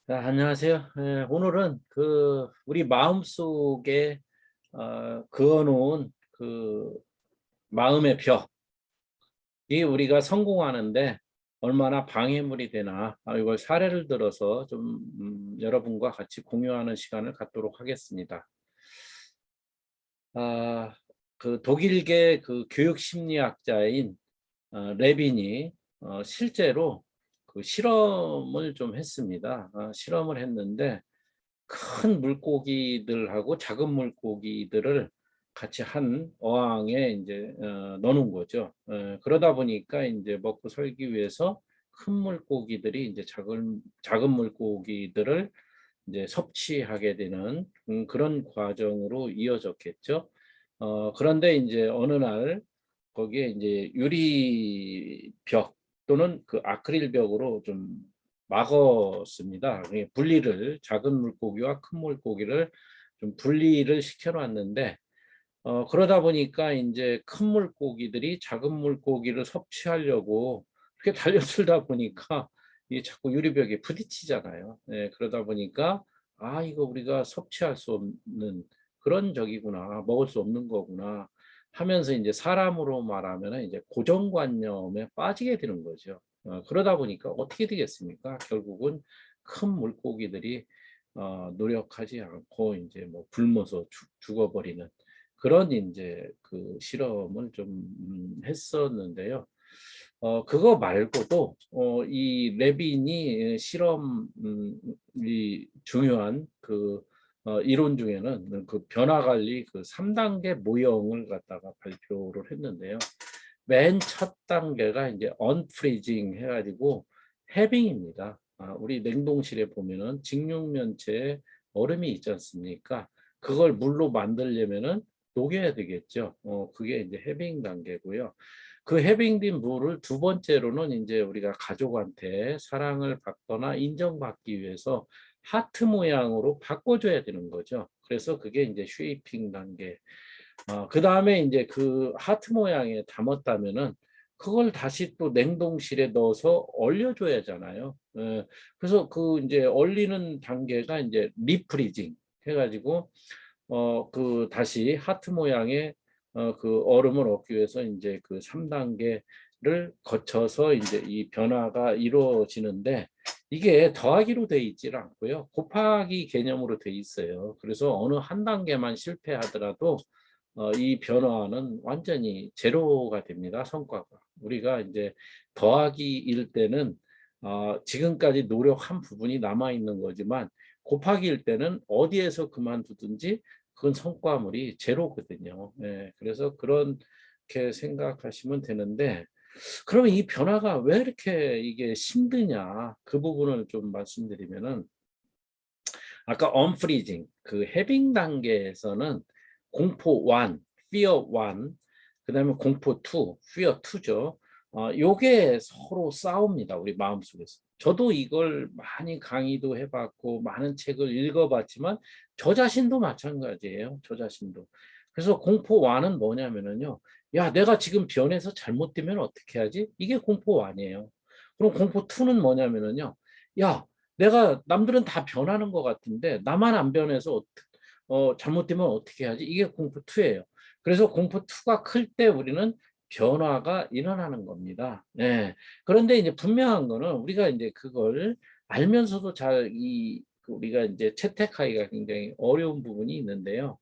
안녕하세요. 오늘은 우리 마음속에 그어놓은 마음의 벽이 우리가 성공하는데 얼마나 방해물이 되나, 이걸 사례를 들어서 좀 여러분과 같이 공유하는 시간을 갖도록 하겠습니다. 아, 독일계 교육 심리학자인 레빈이 실제로 실험을 좀 했습니다. 실험을 했는데 큰 물고기들하고 작은 물고기들을 같이 한 어항에 이제 넣는 거죠. 그러다 보니까 이제 먹고 살기 위해서 큰 물고기들이 이제 작은 물고기들을 이제 섭취하게 되는 그런 과정으로 이어졌겠죠. 그런데 이제 어느 날 거기에 이제 유리벽 또는 아크릴 벽으로 좀 막았습니다. 분리를 작은 물고기와 큰 물고기를 좀 분리를 시켜놨는데 그러다 보니까 이제 큰 물고기들이 작은 물고기를 섭취하려고 그렇게 달려들다 보니까 이 자꾸 유리벽에 부딪히잖아요. 그러다 보니까 이거 우리가 섭취할 수 없는 그런 적이구나, 먹을 수 없는 거구나 하면서 이제 사람으로 말하면 이제 고정관념에 빠지게 되는 거죠. 그러다 보니까 어떻게 되겠습니까? 결국은 큰 물고기들이 노력하지 않고 이제 뭐 굶어서 죽어버리는 그런 이제 실험을 좀 했었는데요. 그거 말고도 이 레빈이 실험 이 중요한 이론 중에는 변화 관리 3단계 모형을 갖다가 발표를 했는데요. 맨 첫 단계가 이제 언프리징 해가지고 해빙입니다. 우리 냉동실에 보면은 직육면체에 얼음이 있지 않습니까? 그걸 물로 만들려면은 녹여야 되겠죠. 그게 이제 해빙 단계고요. 그 해빙된 물을 두 번째로는 이제 우리가 가족한테 사랑을 받거나 인정받기 위해서 하트 모양으로 바꿔줘야 되는 거죠. 그래서 그게 이제 쉐이핑 단계. 그 다음에 이제 하트 모양에 담았다면은 그걸 다시 또 냉동실에 넣어서 얼려줘야 하잖아요. 그래서 이제 얼리는 단계가 이제 리프리징 해가지고 다시 하트 모양의 얼음을 얻기 위해서 이제 3단계를 거쳐서 이제 이 변화가 이루어지는데 이게 더하기로 돼 있질 않고요. 곱하기 개념으로 돼 있어요. 그래서 어느 한 단계만 실패하더라도 이 변화는 완전히 제로가 됩니다. 성과가. 우리가 이제 더하기일 때는 지금까지 노력한 부분이 남아 있는 거지만 곱하기일 때는 어디에서 그만두든지 그건 성과물이 제로거든요. 그래서 그렇게 생각하시면 되는데 그러면 이 변화가 왜 이렇게 이게 힘드냐 그 부분을 좀 말씀드리면은 아까 언프리징 해빙 단계에서는 공포 1, fear 1, 그다음에 공포 2, fear 2죠. 요게 서로 싸웁니다. 우리 마음속에서. 저도 이걸 많이 강의도 해봤고 많은 책을 읽어봤지만 저 자신도 마찬가지예요. 저 자신도. 그래서 공포 1은 뭐냐면은요. 야, 내가 지금 변해서 잘못되면 어떻게 하지? 이게 공포 1이에요. 그럼 공포 2는 뭐냐면은요. 야, 내가 남들은 다 변하는 것 같은데 나만 안 변해서 잘못되면 어떻게 하지? 이게 공포 2예요. 그래서 공포 2가 클 때 우리는 변화가 일어나는 겁니다. 네. 그런데 이제 분명한 거는 우리가 이제 그걸 알면서도 우리가 이제 채택하기가 굉장히 어려운 부분이 있는데요.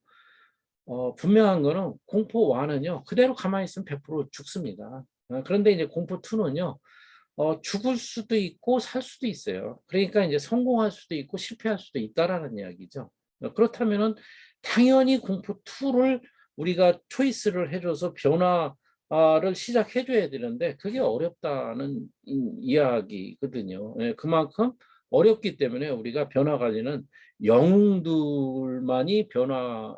분명한 거는 공포 1은요, 그대로 가만히 있으면 100% 죽습니다. 그런데 이제 공포 2는요, 죽을 수도 있고 살 수도 있어요. 그러니까 이제 성공할 수도 있고 실패할 수도 있다라는 이야기죠. 그렇다면은 당연히 공포 2를 우리가 초이스를 해줘서 변화를 시작해줘야 되는데 그게 어렵다는 이야기거든요. 그만큼 어렵기 때문에 우리가 변화 관리는 영웅들만이 변화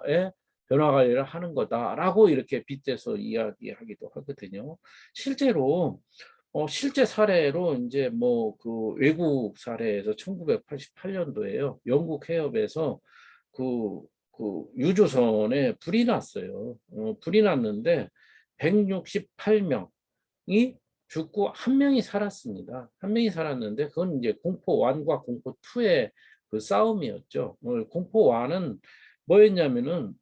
관리를 하는 거다라고 이렇게 빗대서 이야기하기도 하거든요. 실제로 실제 사례로 이제 뭐 외국 사례에서 1988년도에요. 영국 해협에서 그, 유조선에 불이 났어요. 불이 났는데 168명이 죽고 한 명이 살았습니다. 한 명이 살았는데 그건 이제 공포 1과 공포 2의 그 싸움이었죠. 공포 1은 뭐였냐면은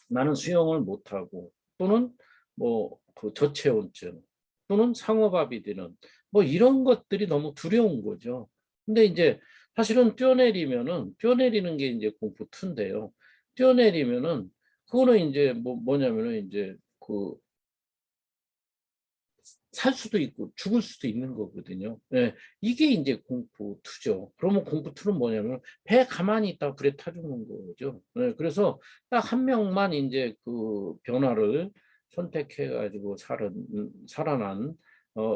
나는 수영을 못하고 또는 뭐 그 저체온증 또는 상어밥이 되는 뭐 이런 것들이 너무 두려운 거죠. 근데 이제 사실은 뛰어내리는 게 이제 공포 2인데요. 뛰어내리면은 그거는 이제 뭐냐면은 이제 그 살 수도 있고 죽을 수도 있는 거거든요. 예, 이게 이제 공포 2죠. 그러면 공포 2는 뭐냐면 배 가만히 있다가 불에 타 죽는 거죠. 예, 그래서 딱 한 명만 이제 그 변화를 선택해 가지고 살아난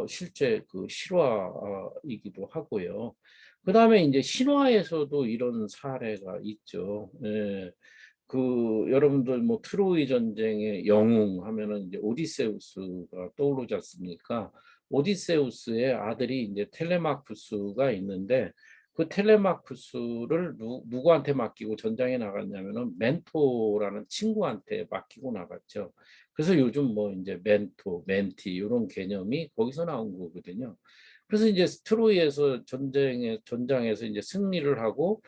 실제 그 실화이기도 하고요. 그다음에 이제 신화에서도 이런 사례가 있죠. 예. 그 여러분들 뭐 트로이 전쟁의 영웅 하면은 이제 오디세우스가 떠오르지 않습니까? 오디세우스의 아들이 이제 텔레마쿠스가 있는데 그 텔레마쿠스를 누구한테 맡기고 전장에 나갔냐면은 멘토라는 친구한테 맡기고 나갔죠. 그래서 요즘 뭐 이제 멘토, 멘티 이런 개념이 거기서 나온 거거든요. 그래서 이제 트로이에서 전장에서 이제 승리를 하고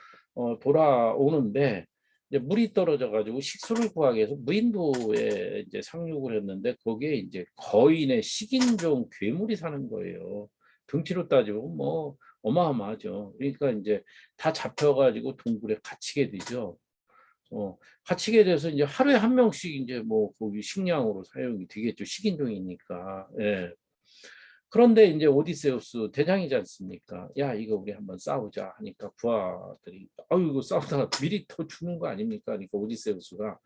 돌아오는데 이제 물이 떨어져 가지고 식수를 구하기 위해서 무인도에 이제 상륙을 했는데 거기에 이제 거인의 식인종 괴물이 사는 거예요. 등치로 따지면 뭐 어마어마하죠. 그러니까 이제 다 잡혀가지고 동굴에 갇히게 되죠. 갇히게 돼서 이제 하루에 한 명씩 이제 뭐 거기 식량으로 사용이 되겠죠. 식인종이니까. 예. 그런데 이제 오디세우스 대장이지 않습니까? 야, 이거 우리 한번 싸우자 하니까 부하들이 아유 이거 싸우다가 미리 더 죽는 거 아닙니까? 그러니까 오디세우스가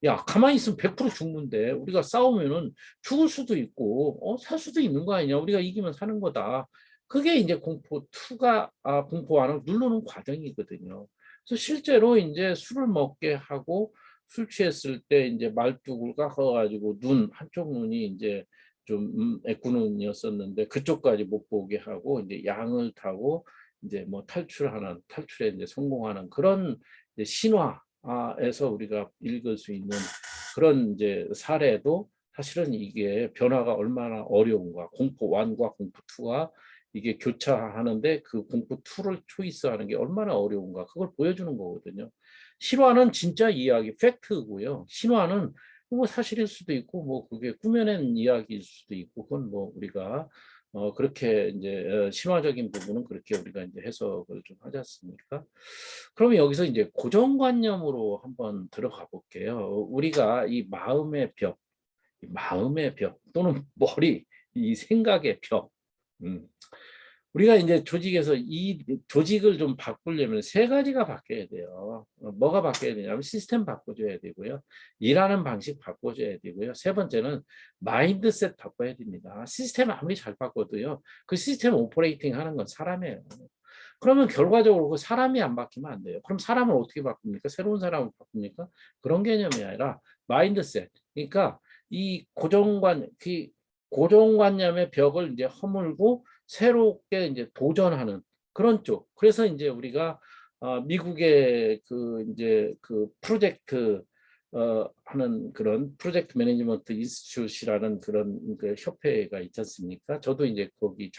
야, 가만히 있으면 100% 죽는데 우리가 싸우면은 죽을 수도 있고 살 수도 있는 거 아니냐? 우리가 이기면 사는 거다. 그게 이제 공포 2가 공포 1을 누르는 과정이거든요. 그래서 실제로 이제 술을 먹게 하고 술 취했을 때 이제 말뚝을 깎아가지고 눈 한쪽 눈이 이제 좀 애꾸눈이었었는데 그쪽까지 못 보게 하고 이제 양을 타고 이제 뭐 탈출에 이제 성공하는 그런 이제 신화에서 우리가 읽을 수 있는 그런 이제 사례도 사실은 이게 변화가 얼마나 어려운가 공포 1과 공포 2가 이게 교차하는데 그 공포 2를 초이스하는 게 얼마나 어려운가 그걸 보여주는 거거든요. 실화는 진짜 이야기 팩트고요. 신화는 뭐 사실일 수도 있고 뭐 그게 꾸며낸 이야기일 수도 있고 그건 뭐 우리가 그렇게 이제 신화적인 부분은 그렇게 우리가 이제 해석을 좀 하지 않습니까? 그러면 여기서 이제 고정관념으로 한번 들어가 볼게요. 우리가 이 마음의 벽 또는 머리, 이 생각의 벽, 음, 우리가 이제 조직에서 이 조직을 좀 바꾸려면 세 가지가 바뀌어야 돼요. 뭐가 바뀌어야 되냐면 시스템 바꿔줘야 되고요. 일하는 방식 바꿔줘야 되고요. 세 번째는 마인드셋 바꿔야 됩니다. 시스템 아무리 잘 바꿔도요. 그 시스템 오퍼레이팅 하는 건 사람이에요. 그러면 결과적으로 그 사람이 안 바뀌면 안 돼요. 그럼 사람을 어떻게 바꿉니까? 새로운 사람을 바꿉니까? 그런 개념이 아니라 마인드셋. 그러니까 이 고정관념의 벽을 이제 허물고 새롭게 이제 도전하는 그런 쪽. 그래서 이제 우리가 미국의 그 이제 그 프로젝트 하는 그런 프로젝트 매니지먼트 인스티튜트라는 그런 그 협회가 있지 않습니까? 저도 이제 거기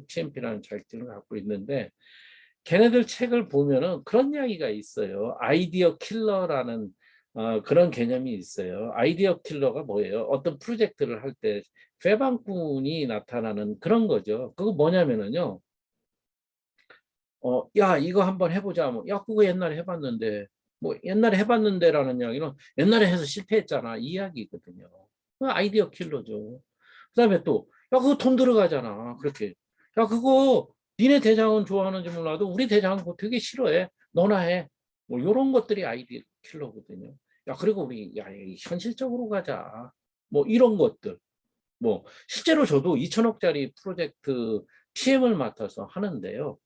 PMP라는 자격증을 갖고 있는데 걔네들 책을 보면은 그런 이야기가 있어요. 아이디어 킬러라는 그런 개념이 있어요. 아이디어 킬러가 뭐예요? 어떤 프로젝트를 할 때 괴방꾼이 나타나는 그런 거죠. 그거 뭐냐면은요. 야, 이거 한번 해보자. 뭐, 야, 그거 옛날에 해봤는데, 뭐, 옛날에 해봤는데라는 이야기는 옛날에 해서 실패했잖아. 이 이야기거든요. 그 아이디어 킬러죠. 그 다음에 또, 야, 그거 돈 들어가잖아. 그렇게. 야, 그거 니네 대장은 좋아하는지 몰라도 우리 대장은 그거 되게 싫어해. 너나 해. 뭐, 요런 것들이 아이디어 킬러거든요. 야, 그리고 우리, 야, 현실적으로 가자. 뭐, 이런 것들. 뭐 실제로 저도 2천억짜리 프로젝트 PM을 맡아서 하는데요.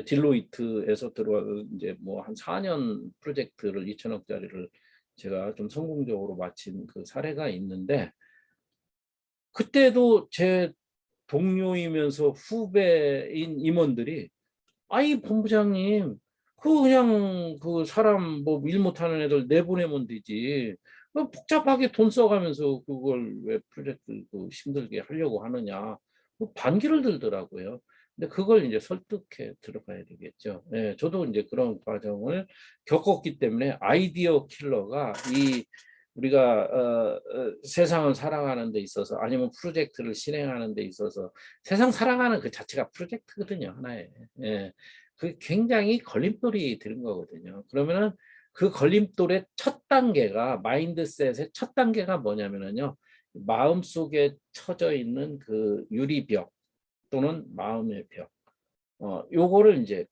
딜로이트에서 들어와서 이제 뭐 한 4년 프로젝트를 2천억짜리를 제가 좀 성공적으로 마친 그 사례가 있는데 그때도 제 동료이면서 후배인 임원들이 아이 본부장님 그 그냥 그 사람 뭐 일 못하는 애들 내보내면 되지 뭐 복잡하게 돈 써가면서 그걸 왜 프로젝트 그 힘들게 하려고 하느냐 반기를 들더라고요. 근데 그걸 이제 설득해 들어가야 되겠죠. 예, 저도 이제 그런 과정을 겪었기 때문에 아이디어 킬러가 이 우리가 세상을 살아가는 데 있어서 아니면 프로젝트를 실행하는 데 있어서 세상 살아가는 그 자체가 프로젝트거든요. 하나의. 예. 그 굉장히 걸림돌이 되는 거거든요. 그러면은 그 걸림돌의 첫 단계가 마인드셋의 첫 단계가 뭐냐면은요. 마음속에 쳐져 있는 그 유리벽 또는 마음의 벽. 요거를 이제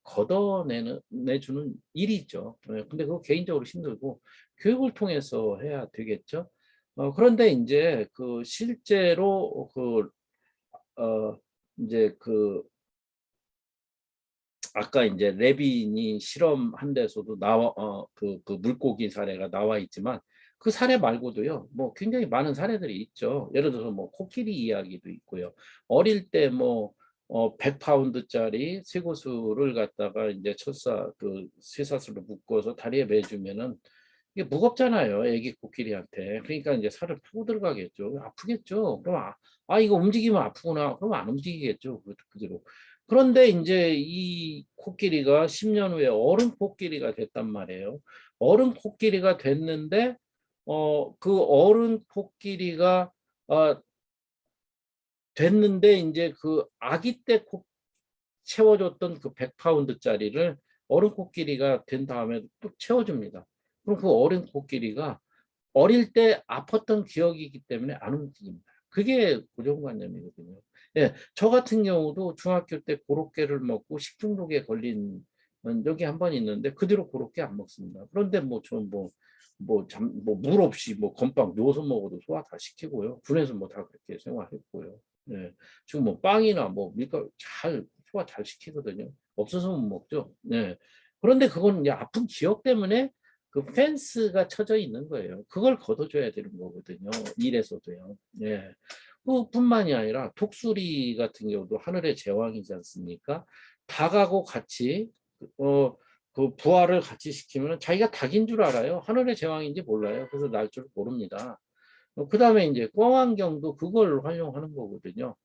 내주는 일이죠. 예, 근데 그거 개인적으로 힘들고 교육을 통해서 해야 되겠죠. 그런데 이제 그 실제로 어, 이제 아까 이제 레빈이 실험한 데서도 그 물고기 사례가 나와 있지만 그 사례 말고도요, 뭐 굉장히 많은 사례들이 있죠. 예를 들어서 뭐 코끼리 이야기도 있고요. 어릴 때 뭐 100파운드짜리 쇠고수를 갖다가 이제 쇠사슬로 묶어서 다리에 매주면은 이게 무겁잖아요. 애기 코끼리한테. 그러니까 이제 살을 푸고 들어가겠죠. 아프겠죠. 그럼 이거 움직이면 아프구나. 그럼 안 움직이겠죠. 그대로. 그런데 이제 이 코끼리가 10년 후에 어른 코끼리가 됐단 말이에요. 어른 코끼리가 됐는데 그 어른 코끼리가 어, 됐는데 이제 그 아기 때 채워줬던 그 100파운드짜리를 어른 코끼리가 된 다음에 또 채워줍니다. 그럼 그 어린 코끼리가 어릴 때 아팠던 기억이기 때문에 안 움직입니다. 그게 고정관념이거든요. 예, 저 같은 경우도 중학교 때 고로케를 먹고 식중독에 걸린 적이 한 번 있는데 그 뒤로 고로케 안 먹습니다. 그런데 물 없이 뭐 건빵 누워서 먹어도 소화 다 시키고요. 군에서 뭐 다 그렇게 생활했고요. 예, 지금 뭐 빵이나 뭐 밀가루 잘 소화 잘 시키거든요. 없어서 못 먹죠. 네. 그런데 그건 이제 아픈 기억 때문에 그 펜스가 쳐져 있는 거예요. 그걸 걷어줘야 되는 거거든요. 일에서도요. 예. 그뿐만이 아니라 독수리 같은 경우도 하늘의 제왕이지 않습니까? 닭하고 같이 어, 그 부화를 같이 시키면 자기가 닭인 줄 알아요. 하늘의 제왕인지 몰라요. 그래서 날 줄 모릅니다. 그 다음에 이제 꽝안경도 그걸 활용하는 거거든요.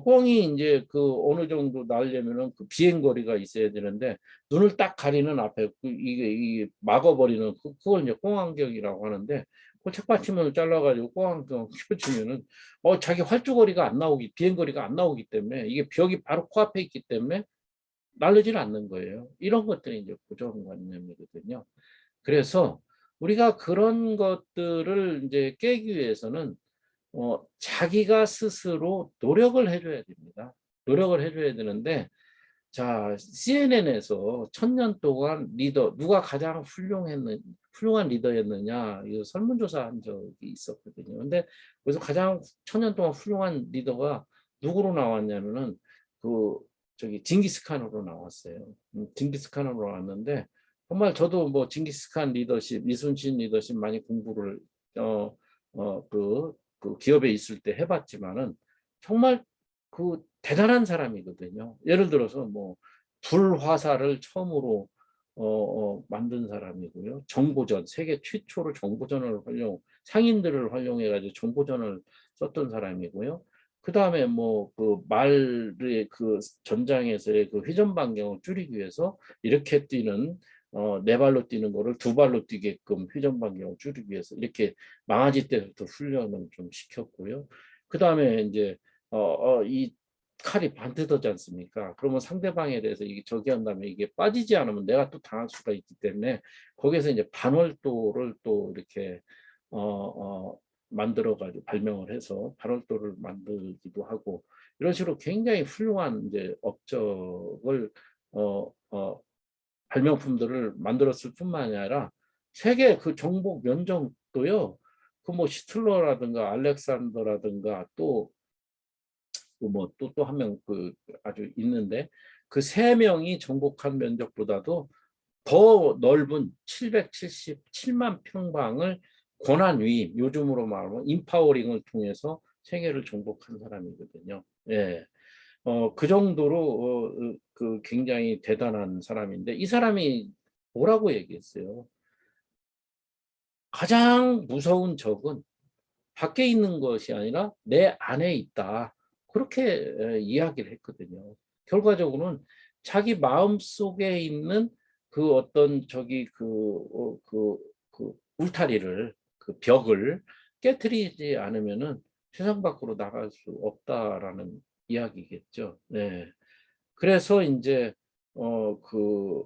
꽝이 이제 그 어느 정도 날려면은 그 비행거리가 있어야 되는데 눈을 딱 가리는 앞에 이게 막아버리는 그걸 이제 꽝안경이라고 하는데 그 책받침을 잘라가지고 꽝안경 켜주면은 자기 활주거리가 안 나오기 비행거리가 안 나오기 때문에 이게 벽이 바로 코앞에 있기 때문에 날르질 않는 거예요. 이런 것들이 이제 고정관념이거든요. 그래서 우리가 그런 것들을 이제 깨기 위해서는 자기가 스스로 노력을 해줘야 됩니다. 노력을 해줘야 되는데, 자, CNN에서 1000년 동안 누가 가장 훌륭한 리더였느냐, 이거 설문조사 한 적이 있었거든요. 근데 그래서 가장 1000년 동안 훌륭한 리더가 누구로 나왔냐면은, 그, 징기스칸으로 나왔어요. 징기스칸으로 나왔는데, 정말 저도 뭐 징기스칸 리더십, 이순신 리더십 많이 공부를, 어, 그 기업에 있을 때 해봤지만은 정말 그 대단한 사람이거든요. 예를 들어서 뭐 불화살을 처음으로 만든 사람이고요. 정보전 세계 최초로 정보전을 상인들을 활용해가지고 정보전을 썼던 사람이고요. 그 다음에 뭐 그 말의 그 전장에서의 그 회전 반경을 줄이기 위해서 이렇게 뛰는 네 발로 뛰는 거를 두 발로 뛰게끔 회전 반경을 줄이기 위해서 이렇게 망아지 때부터 훈련을 좀 시켰고요. 그 다음에 이제 이 칼이 반듯하지 않습니까? 그러면 상대방에 대해서 이게 저기 한다면 이게 빠지지 않으면 내가 또 당할 수가 있기 때문에 거기에서 이제 반월도를 또 이렇게 어, 만들어 가지고 발명을 해서 반월도를 만들기도 하고 이런 식으로 굉장히 훌륭한 이제 업적을 어, 어, 발명품들을 만들었을 뿐만 아니라 세계 그 정복 면접도요. 그 뭐 시틀러라든가 알렉산더라든가 또 뭐 또 한 명 그 아주 있는데 그 세 명이 정복한 면적보다도 더 넓은 777만 평방을 권한 위임, 요즘으로 말하면 인파워링을 통해서 세계를 정복한 사람이거든요. 예. 그 정도로 그 굉장히 대단한 사람인데 이 사람이 뭐라고 얘기했어요? 가장 무서운 적은 밖에 있는 것이 아니라 내 안에 있다. 그렇게 이야기를 했거든요. 결과적으로는 자기 마음속에 있는 그 어떤 저기 그 울타리를, 그 벽을 깨트리지 않으면은 세상 밖으로 나갈 수 없다라는 이야기겠죠. 네. 그래서 이제 그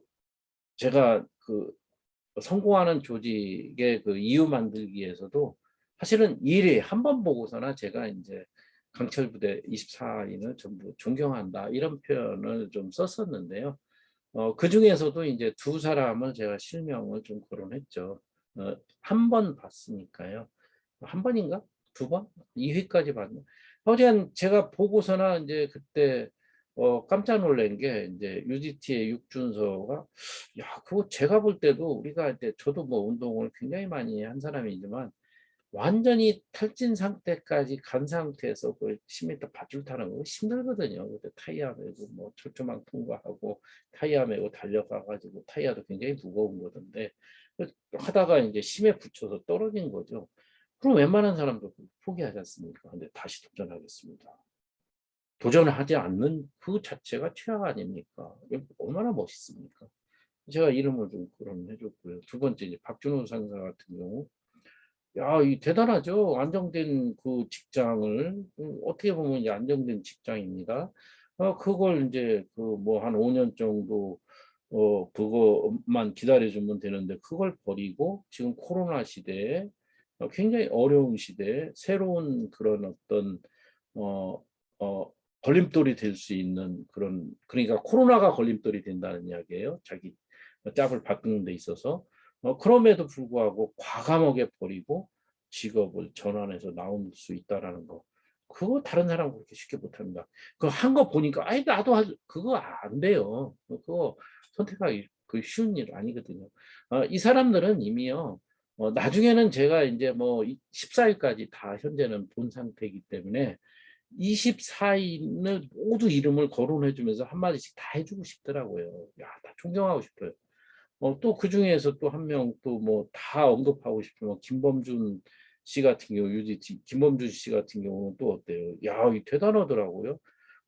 제가 그 성공하는 조직의 그 이유 만들기에서도 사실은 일이 한 번 보고서나 제가 이제 강철 부대 24인을 전부 존경한다 이런 표현을 좀 썼었는데요. 그 중에서도 이제 두 사람을 제가 실명을 좀 거론했죠. 한 번 봤으니까요. 한 번인가? 두 번? 2회까지 봤나? 하여간 제가 보고서나 이제 그때 깜짝 놀란 게 이제 UDT의 육준서가 야, 그거 제가 볼 때도 우리가 이제 저도 뭐 운동을 굉장히 많이 한 사람이지만 완전히 탈진 상태까지 간 상태에서 그 10m 밧줄 타는 거 힘들거든요. 그때 타이어 메고 뭐 철조망 통과하고 타이어 메고 달려가가지고 타이어도 굉장히 무거운 거던데 하다가 이제 심에 붙여서 떨어진 거죠. 그럼 웬만한 사람도 포기하지 않습니까? 근데 다시 도전하겠습니다. 도전을 하지 않는 그 자체가 최악 아닙니까? 얼마나 멋있습니까? 제가 이름을 좀 거론해줬고요. 두 번째 이제 박준호 상사 같은 경우 야, 이 대단하죠. 안정된 그 직장을 어떻게 보면 이제 안정된 직장입니다. 그걸 이제 그 뭐 한 5년 정도 그거만 기다려주면 되는데 그걸 버리고 지금 코로나 시대에 굉장히 어려운 시대에 새로운 그런 어떤 어, 어, 걸림돌이 될 수 있는 그런 그러니까 코로나가 걸림돌이 된다는 이야기예요. 자기 짭을 바꾸는 데 있어서 그럼에도 불구하고 과감하게 버리고 직업을 전환해서 나올 수 있다라는 거. 그거 다른 사람 그렇게 쉽게 못합니다. 그거 한 거 보니까 아이 나도 그거 안 돼요. 그거 선택하기 그 쉬운 일 아니거든요. 이 사람들은 이미요. 나중에는 제가 이제 뭐 14일까지 다 현재는 본 상태이기 때문에 24인을 모두 이름을 거론해주면서 한마디씩 다 해주고 싶더라고요. 야, 다 존경하고 싶어요. 또 그 중에서 또 한 명 또 뭐 다 언급하고 싶으면 김범준 씨 같은 경우, UDT 김범준 씨 같은 경우는 또 어때요? 야, 이 대단하더라고요.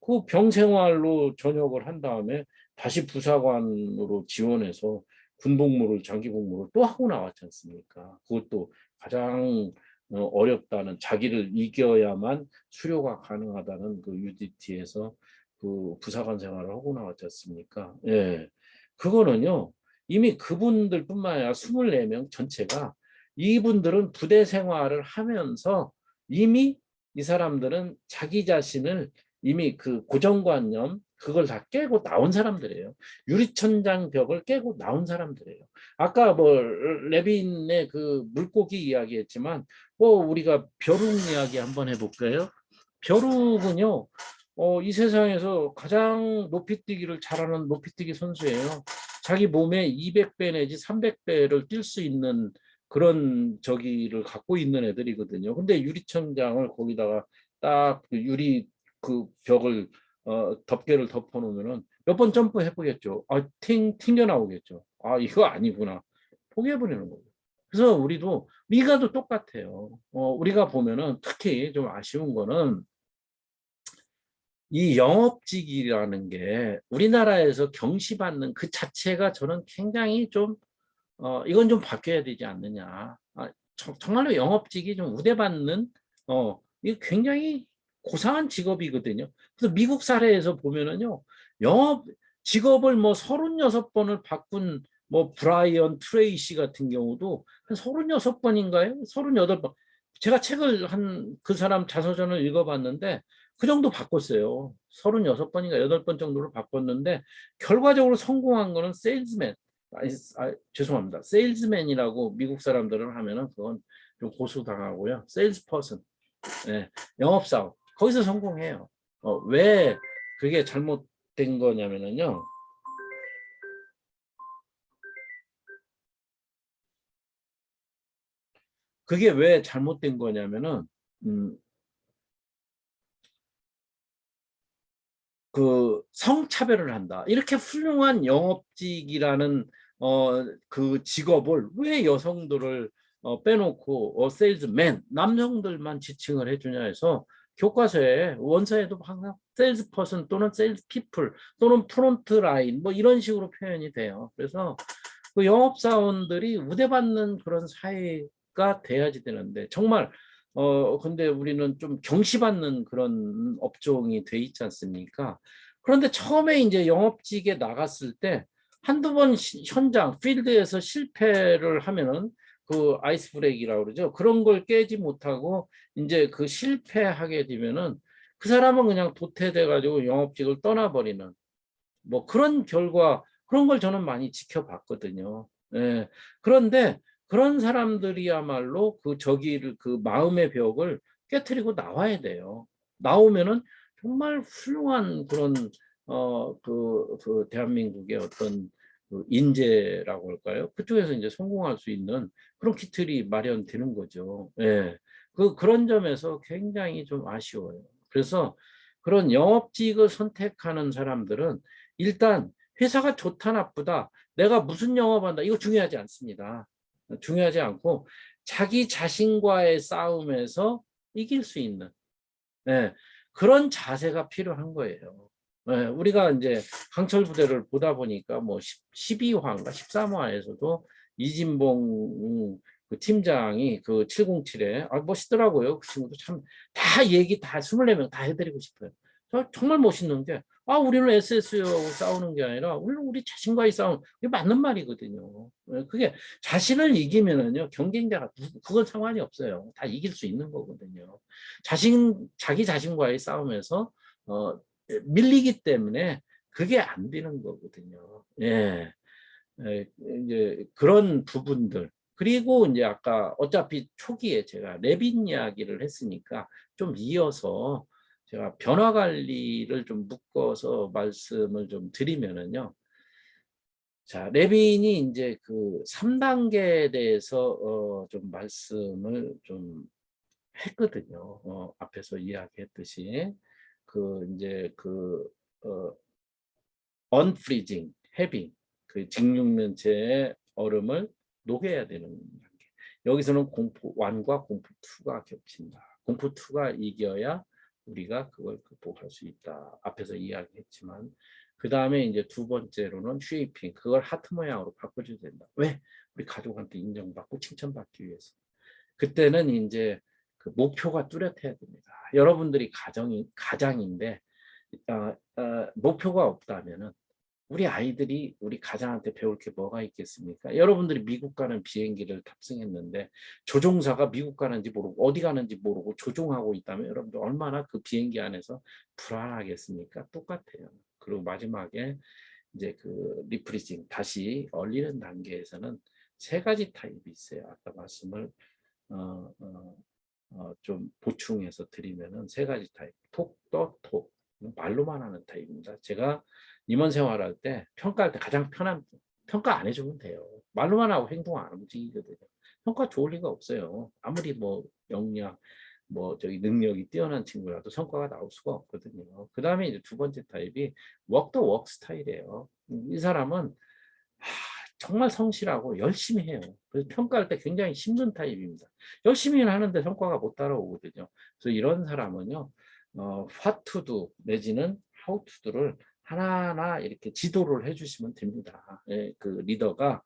그 병생활로 전역을 한 다음에 다시 부사관으로 지원해서 군복무를 장기 복무를 또 하고 나왔지 않습니까? 그것도 가장 어렵다는 자기를 이겨야만 수료가 가능하다는 그 UDT에서 그 부사관 생활을 하고 나왔지 않습니까? 예. 그거는요. 이미 그분들뿐만 아니라 24명 전체가 이분들은 부대 생활을 하면서 이미 이 사람들은 자기 자신을 이미 그 고정관념 그걸 다 깨고 나온 사람들이에요. 유리천장 벽을 깨고 나온 사람들이에요. 아까 뭐 레빈의 그 물고기 이야기했지만 뭐 우리가 벼룩 이야기 한번 해볼까요? 벼룩은요. 이 세상에서 가장 높이뛰기를 잘하는 높이뛰기 선수예요. 자기 몸에 200배 내지 300배를 뛸 수 있는 그런 저기를 갖고 있는 애들이거든요. 근데 유리천장을 거기다가 딱 그 유리 그 벽을 덮개를 덮어 놓으면은 몇 번 점프 해보겠죠. 튕겨 나오겠죠. 이거 아니구나. 포기해버리는 거죠. 그래서 우리도 미가도 똑같아요. 우리가 보면은 특히 좀 아쉬운 거는 이 영업직이라는 게 우리나라에서 경시받는 그 자체가 저는 굉장히 좀 이건 좀 바뀌어야 되지 않느냐. 정말로 영업직이 좀 우대받는 이게 굉장히 고상한 직업이거든요. 그래서 미국 사례에서 보면은요. 영업 직업을 뭐 36번을 바꾼 뭐 브라이언 트레이시 같은 경우도 한 36번인가요? 38번. 제가 책을 한 그 사람 자서전을 읽어봤는데 그 정도 바꿨어요. 36번인가 8번 정도를 바꿨는데 결과적으로 성공한 거는 세일즈맨. 죄송합니다. 세일즈맨이라고 미국 사람들은 하면은 그건 좀 고소당하고요. 세일즈 퍼슨, 네, 영업사원 거기서 성공해요. 왜 그게 잘못된 거냐면은요. 그게 왜 잘못된 거냐면은 음, 그 성차별을 한다. 이렇게 훌륭한 영업직이라는 그 직업을 왜 여성들을 빼놓고 세일즈맨 남성들만 지칭을 해주냐 해서 교과서에 원서에도 항상 세일즈 퍼슨 또는 세일즈 피플 또는 프론트 라인 뭐 이런 식으로 표현이 돼요. 그래서 그 영업사원들이 우대받는 그런 사회가 돼야지 되는데 정말 근데 우리는 좀 경시받는 그런 업종이 돼 있지 않습니까? 그런데 처음에 이제 영업직에 나갔을 때 한두 번 현장 필드에서 실패를 하면은 그 아이스 브레이크라고 그러죠. 그런 걸 깨지 못하고 이제 그 실패하게 되면은 그 사람은 그냥 도태돼 가지고 영업직을 떠나버리는 뭐 그런 결과, 그런 걸 저는 많이 지켜봤거든요. 예. 그런데 그런 사람들이야말로 그 저기를 그 마음의 벽을 깨트리고 나와야 돼요. 나오면은 정말 훌륭한 그런 그 대한민국의 어떤 그 인재라고 할까요? 그쪽에서 이제 성공할 수 있는 그런 기틀이 마련되는 거죠. 예. 그런 점에서 굉장히 좀 아쉬워요. 그래서 그런 영업직을 선택하는 사람들은 일단 회사가 좋다 나쁘다, 내가 무슨 영업한다, 이거 중요하지 않습니다. 중요하지 않고 자기 자신과의 싸움에서 이길 수 있는, 예, 그런 자세가 필요한 거예요. 예, 우리가 이제 강철 부대를 보다 보니까 뭐 12화인가 13화에서도 이진봉 그 팀장이 그 707에 멋있더라고요. 그 친구도 참 다 얘기 다 24명 다 해드리고 싶어요. 정말 멋있는 게 우리는 SS하고 싸우는 게 아니라 우리는 우리 자신과의 싸움, 이게 맞는 말이거든요. 예, 그게 자신을 이기면은요 경쟁자가 그건 상관이 없어요. 다 이길 수 있는 거거든요. 자기 자신과의 싸움에서 밀리기 때문에 그게 안 되는 거거든요. 예. 이제 그런 부분들. 그리고 이제 아까 어차피 초기에 제가 레빈 이야기를 했으니까 좀 이어서 제가 변화 관리를 좀 묶어서 말씀을 좀 드리면은요. 자, 레빈이 이제 그 3단계에 대해서 좀 말씀을 좀 했거든요. 앞에서 이야기했듯이 그 이제 그 언프리징, 해빙, 그 직육면체의 얼음을 녹여야 되는 단계. 여기서는 공포 1과 공포 2가 겹친다. 공포 2가 이겨야 우리가 그걸 극복할 수 있다. 앞에서 이야기했지만 그 다음에 이제 두 번째로는 쉐이핑, 그걸 하트 모양으로 바꿔줘야 된다. 왜? 우리 가족한테 인정받고 칭찬받기 위해서. 그때는 이제 그 목표가 뚜렷해야 됩니다. 여러분들이 가장인데 목표가 없다면은 우리 아이들이 우리 가장한테 배울 게 뭐가 있겠습니까? 여러분들이 미국 가는 비행기를 탑승했는데 조종사가 미국 가는지 모르고 어디 가는지 모르고 조종하고 있다면 여러분들 얼마나 그 비행기 안에서 불안하겠습니까? 똑같아요. 그리고 마지막에 이제 그 리프리징, 다시 얼리는 단계에서는 세 가지 타입이 있어요. 아까 말씀을 좀 보충해서 드리면은 세 가지 타입. 톡, 떠, 톡. 말로만 하는 타입입니다. 제가 임원 생활할 때 평가할 때 가장 편한, 평가 안 해주면 돼요. 말로만 하고 행동 안 움직이거든요. 평가 좋을 리가 없어요. 아무리 뭐 역량, 뭐 저기 능력이 뛰어난 친구라도 성과가 나올 수가 없거든요. 그 다음에 이제 두 번째 타입이 워크더 워크 스타일이에요. 이 사람은 정말 성실하고 열심히 해요. 그래서 평가할 때 굉장히 힘든 타입입니다. 열심히는 하는데 성과가 못 따라오거든요. 그래서 이런 사람은요, what to do 내지는 how to do를 하나하나 이렇게 지도를 해주시면 됩니다. 예, 그 리더가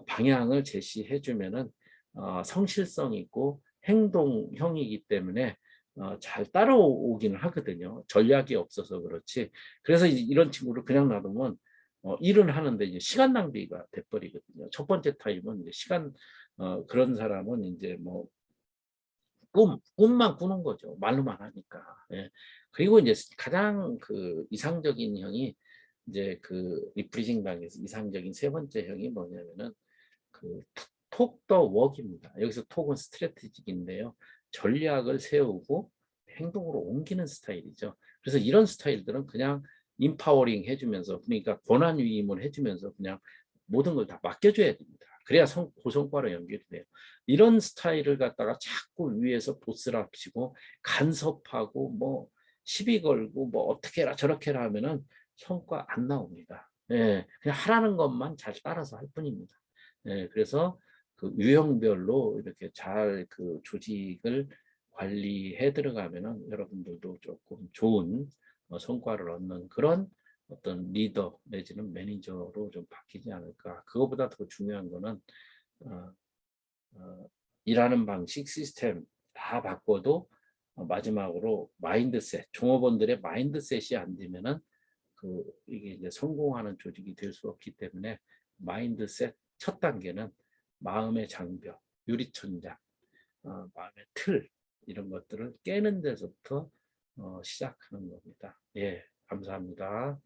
방향을 제시해주면은 성실성 있고 행동형이기 때문에 잘 따라오기는 하거든요. 전략이 없어서 그렇지. 그래서 이런 친구를 그냥 놔두면 일은 하는데 이제 시간 낭비가 돼버리거든요. 첫 번째 타입은 이제 시간, 그런 사람은 이제 뭐 꿈만 꾸는 거죠. 말로만 하니까. 예. 그리고 이제 가장 그 이상적인 형이 이제 그 리프리징 방에서 이상적인 세 번째 형이 뭐냐면은 그 톡 더 웍입니다. 여기서 톡은 스트래티직인데요. 전략을 세우고 행동으로 옮기는 스타일이죠. 그래서 이런 스타일들은 그냥 인파워링 해주면서, 그러니까 권한 위임을 해주면서 그냥 모든 걸 다 맡겨줘야 됩니다. 그래야 고성과로 연결이 돼요. 이런 스타일을 갖다가 자꾸 위에서 보스랍치고 간섭하고 뭐 시비 걸고 뭐 어떻게 해라 저렇게 해라 하면은 성과 안 나옵니다. 예, 그냥 하라는 것만 잘 따라서 할 뿐입니다. 예, 그래서 그 유형별로 이렇게 잘 그 조직을 관리해 들어가면은 여러분들도 조금 좋은 성과를 얻는 그런 어떤 리더 내지는 매니저로 좀 바뀌지 않을까. 그거보다 더 중요한 거는 어, 일하는 방식, 시스템 다 바꿔도 마지막으로 마인드셋, 종업원들의 마인드셋이 안 되면은 이게 이제 성공하는 조직이 될 수 없기 때문에 마인드셋 첫 단계는 마음의 장벽, 유리천장, 마음의 틀 이런 것들을 깨는 데서부터 시작하는 겁니다. 예, 감사합니다.